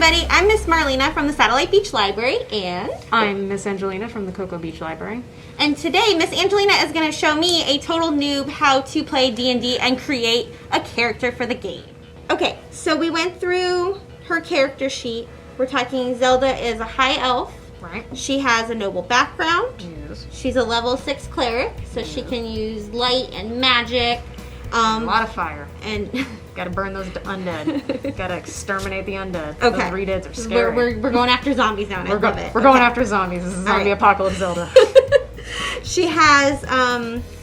everybody. I'm Miss Marlena from the Satellite Beach Library, and I'm Miss Angelina from the Cocoa Beach Library. And today, Miss Angelina is going to show me, a total noob, how to play D&D and create a character for the game. Okay, so we went through her character sheet. We're talking Zelda is a high elf. Right. She has a noble background. Yes. She's a level 6 cleric, so she can use light and magic. A lot of fire. And gotta burn those undead. Gotta exterminate the undead. okay. Those redeads are scary. We're going after zombies now, and I love it. We're going after zombies. This is zombie apocalypse Zelda. She has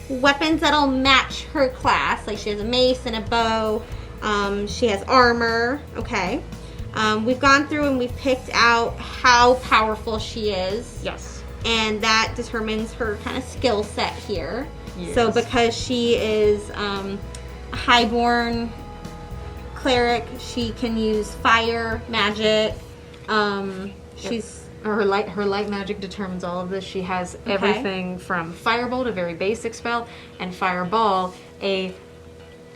weapons that'll match her class. Like she has a mace and a bow. She has armor. Okay. We've gone through and we've picked out how powerful she is. Yes. And that determines her kind of skill set here. Yes. So because she is a highborn cleric, she can use fire, magic. Her light magic determines all of this. She has everything from Firebolt, a very basic spell, and Fireball, a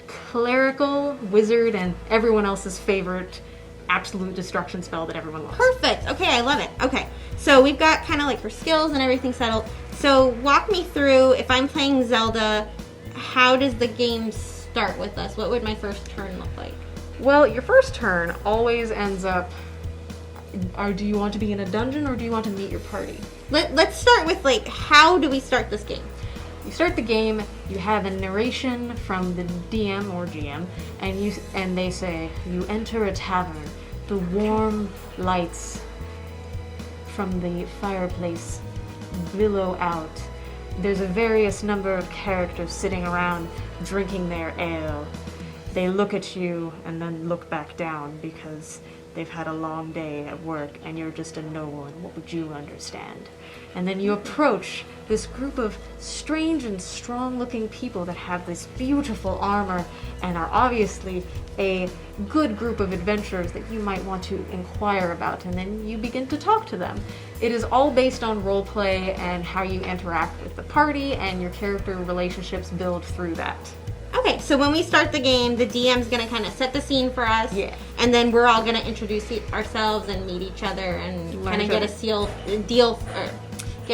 clerical wizard and everyone else's favorite absolute destruction spell that everyone loves. Perfect. Okay, I love it. Okay, so we've got kind of like her skills and everything settled. So walk me through, if I'm playing Zelda, how does the game start with us? What would my first turn look like? Well, your first turn always ends up, do you want to be in a dungeon or do you want to meet your party? Let's start with, like, how do we start this game? You start the game, you have a narration from the DM or GM, and they say, you enter a tavern, the warm lights from the fireplace billow out. There's a various number of characters sitting around drinking their ale. They look at you and then look back down because they've had a long day at work and you're just a no one. What would you understand? And then you approach this group of strange and strong-looking people that have this beautiful armor and are obviously a good group of adventurers that you might want to inquire about, and then you begin to talk to them. It is all based on roleplay and how you interact with the party, and your character relationships build through that. Okay, so when we start the game, the DM's going to kind of set the scene for us. Yeah. And then we're all going to introduce ourselves and meet each other and kind of get a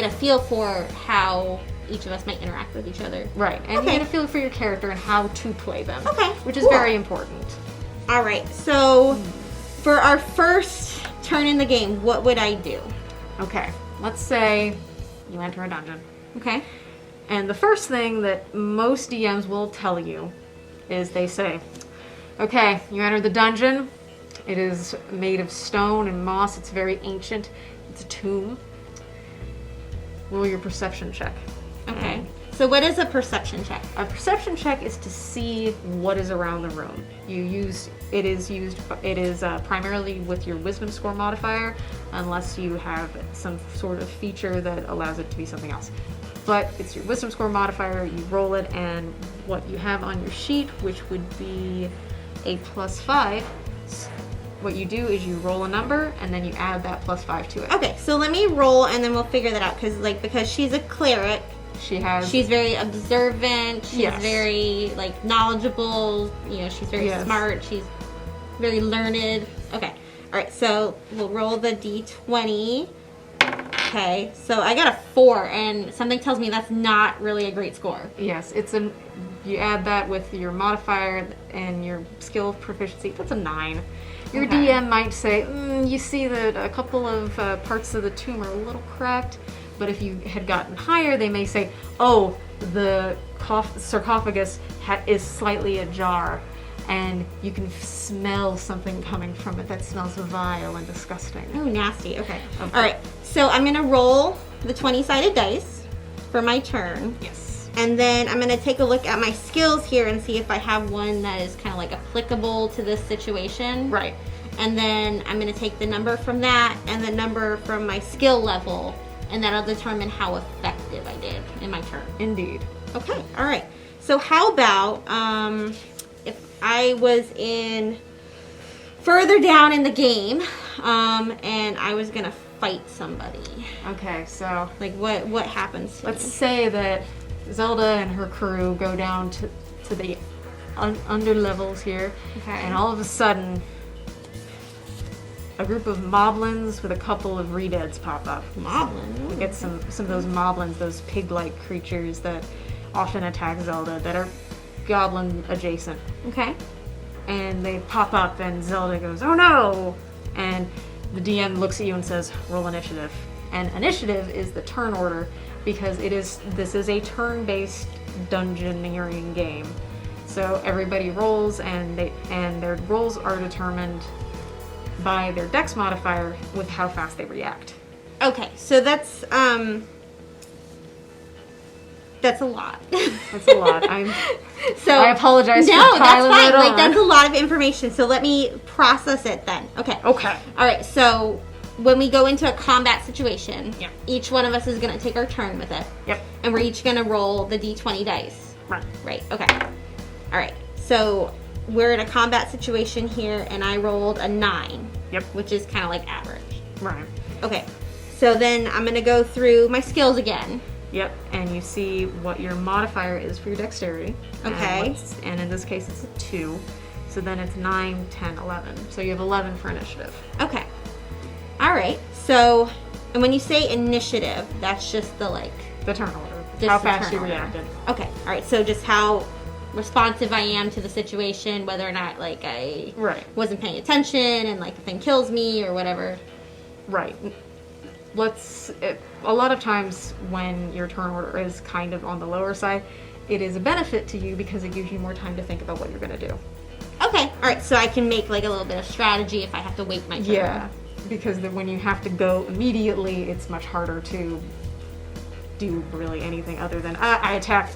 feel for how each of us might interact with each other. Right, and you get a feel for your character and how to play them. Okay, which is very important. All right, so for our first turn in the game, what would I do? Okay, let's say you enter a dungeon. Okay. And the first thing that most DMs will tell you is they say, okay, you enter the dungeon. It is made of stone and moss. It's very ancient. It's a tomb. Roll your perception check. Okay. So what is a perception check? A perception check is to see what is around the room. It is primarily with your wisdom score modifier, unless you have some sort of feature that allows it to be something else. But it's your wisdom score modifier, you roll it, and what you have on your sheet, which would be a +5, what you do is you roll a number, and then you add that +5 to it. Okay, so let me roll, and then we'll figure that out, because she's a cleric. She's very observant, she's very, knowledgeable, she's very smart, she's very learned. Okay, alright, so we'll roll the d20. Okay, so I got a 4, and something tells me that's not really a great score. Yes, you add that with your modifier and your skill proficiency, that's a 9. Your DM might say, you see that a couple of parts of the tomb are a little cracked, but if you had gotten higher, they may say, oh, the sarcophagus is slightly ajar, and you can smell something coming from it that smells vile and disgusting. Oh, nasty. Okay. All right. So I'm going to roll the 20-sided dice for my turn. Yes. And then I'm going to take a look at my skills here and see if I have one that is kind of applicable to this situation. Right. And then I'm going to take the number from that and the number from my skill level, and that'll determine how effective I did in my turn. Indeed. Okay. All right. So how about if I was further down in the game, and I was gonna fight somebody. Okay, so what happens? Let's say that Zelda and her crew go down to the under levels here, and all of a sudden a group of moblins with a couple of redeads pop up. Moblins? You get some of those moblins, those pig-like creatures that often attack Zelda that are goblin adjacent. Okay. And they pop up and Zelda goes, "Oh no!" And the DM looks at you and says, "Roll initiative." And initiative is the turn order because this is a turn-based dungeoneering game. So everybody rolls and their rolls are determined by their dex modifier with how fast they react. Okay, so that's a lot. That's a lot. I apologize for No, that's piling fine. that on. Like, that's a lot of information. So let me process it then. Okay. Okay. All right. So when we go into a combat situation, Yep. each one of us is going to take our turn with it. Yep. And we're each going to roll the d20 dice. Right. Right. Okay. All right. So we're in a combat situation here, and I rolled a 9. Yep. Which is kind of like average. Right. Okay. So then I'm going to go through my skills again. Yep, and you see what your modifier is for your dexterity. Okay. And in this case, it's a 2. So then it's 9, 10, 11. So you have 11 for initiative. Okay. All right. So, and when you say initiative, that's just the The turn order. Just How the fast turn you order. reacted. Okay. All right. So just how responsive I am to the situation, whether or not I wasn't paying attention and the thing kills me or whatever. Right. A lot of times when your turn order is kind of on the lower side, it is a benefit to you because it gives you more time to think about what you're going to do. Okay. All right. So I can make a little bit of strategy if I have to wait my turn. Yeah. Because when you have to go immediately, it's much harder to do really anything other than, I attack.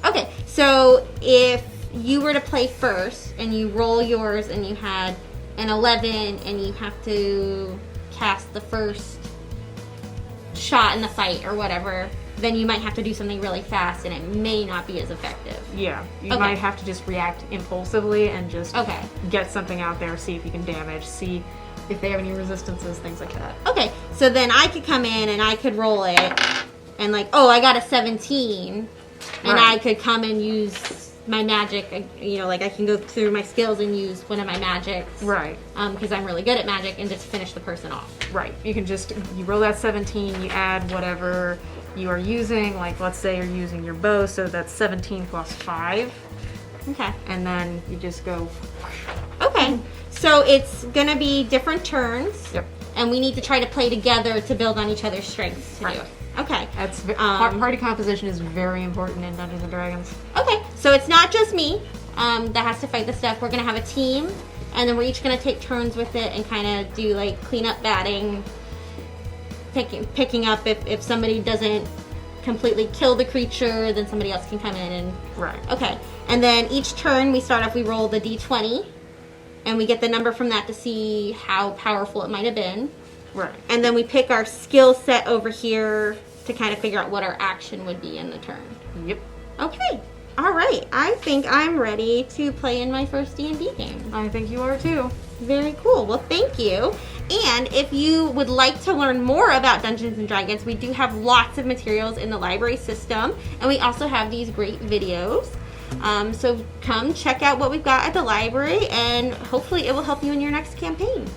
Okay. So if you were to play first and you roll yours and you had an 11 and you have to cast the first shot in the fight or whatever, then you might have to do something really fast and it may not be as effective. Yeah, you might have to just react impulsively and just get something out there, see if you can damage, see if they have any resistances, things like that. Okay, so then I could come in and I could roll it and I got a 17 and I could come and use my magic, I can go through my skills and use one of my magics. Right. Because I'm really good at magic and just finish the person off. Right. You can you roll that 17, you add whatever you are using, let's say you're using your bow, so that's 17 plus 5. Okay. And then you just go. Okay. So it's going to be different turns. Yep. And we need to try to play together to build on each other's strengths to do it. Okay. That's party composition is very important in Dungeons and Dragons. Okay, so it's not just me that has to fight the stuff. We're gonna have a team, and then we're each gonna take turns with it and kind of do cleanup, batting, picking up. If somebody doesn't completely kill the creature, then somebody else can come in and. Right. Okay, and then each turn we start off. We roll the d20, and we get the number from that to see how powerful it might have been. Right. And then we pick our skill set over here to kind of figure out what our action would be in the turn. Yep. Okay. All right. I think I'm ready to play in my first D&D game. I think you are too. Very cool. Well, thank you. And if you would like to learn more about Dungeons & Dragons, we do have lots of materials in the library system. And we also have these great videos. So come check out what we've got at the library, and hopefully it will help you in your next campaign.